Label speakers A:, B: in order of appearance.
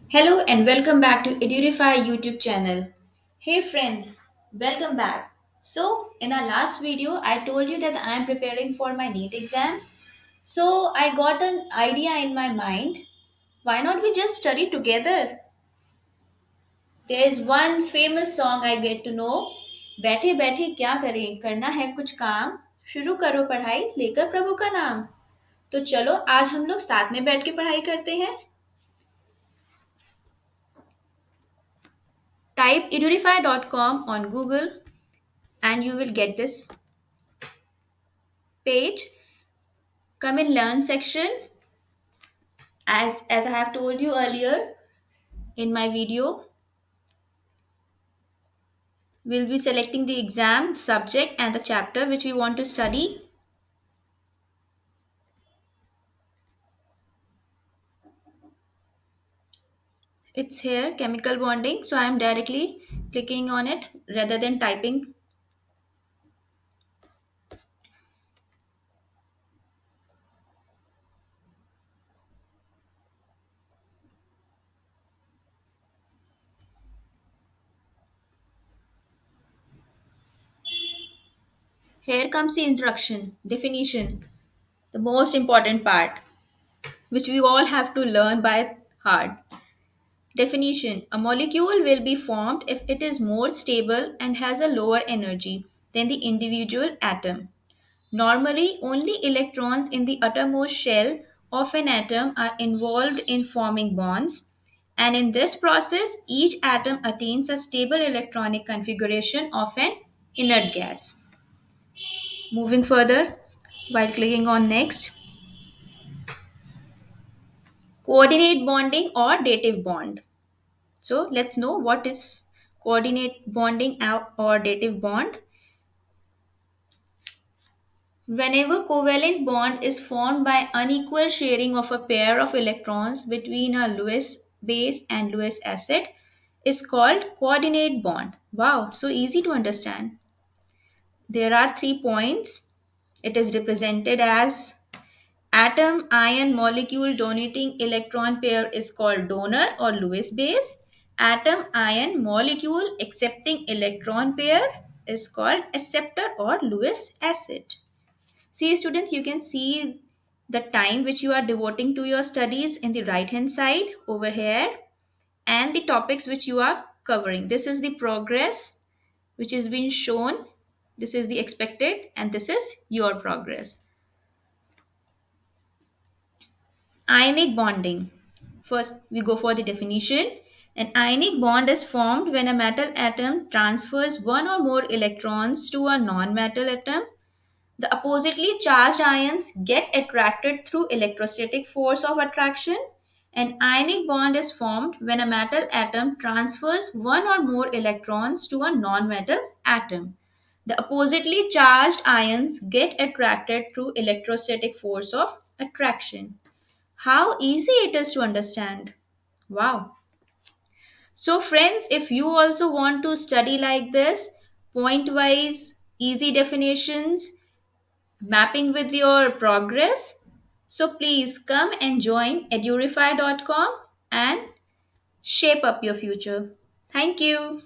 A: Hello and welcome back to Edureify YouTube channel. Hey friends, welcome back. So, in our last video, I told you that I am preparing for my NEET exams. So, I got an idea in my mind. Why not we just study together? There is one famous song I get to know. बैठे बैठे क्या करें करना है कुछ काम शुरू करो पढ़ाई लेकर प्रभु का नाम तो चलो आज हम लोग साथ में बैठ के पढ़ाई करते हैं. Type edurify.com on Google and you will get this page. Come in learn section. As I have told you earlier in my video, we'll be selecting the exam subject and the chapter which we want to study. It's here, chemical bonding, so I am directly clicking on it rather than typing. Here comes the introduction, definition, the most important part which we all have to learn by heart. Definition: a molecule will be formed if it is more stable and has a lower energy than the individual atom. Normally, only electrons in the outermost shell of an atom are involved in forming bonds, and in this process, each atom attains a stable electronic configuration of an inert gas. Moving further, while clicking on next, coordinate bonding or dative bond. So let's know what is coordinate bonding or dative bond. Whenever covalent bond is formed by unequal sharing of a pair of electrons between a Lewis base and Lewis acid is called coordinate bond. Wow, so easy to understand. There are 3 points. It is represented as atom ion molecule donating electron pair is called donor or Lewis base. Atom ion molecule accepting electron pair is called acceptor or Lewis acid. See, students, you can see the time which you are devoting to your studies in the right hand side over here and the topics which you are covering. This is the progress which is being shown. This is the expected, and this is your progress. Ionic bonding. First, we go for the definition. An ionic bond is formed when a metal atom transfers one or more electrons to a non metal atom. The oppositely charged ions get attracted through electrostatic force of attraction. An ionic bond is formed when a metal atom transfers one or more electrons to a non-metal atom. The oppositely charged ions get attracted through electrostatic force of attraction. How easy it is to understand. Wow. So friends, if you also want to study like this, point wise, easy definitions, mapping with your progress. So please come and join edureify.com and shape up your future. Thank you.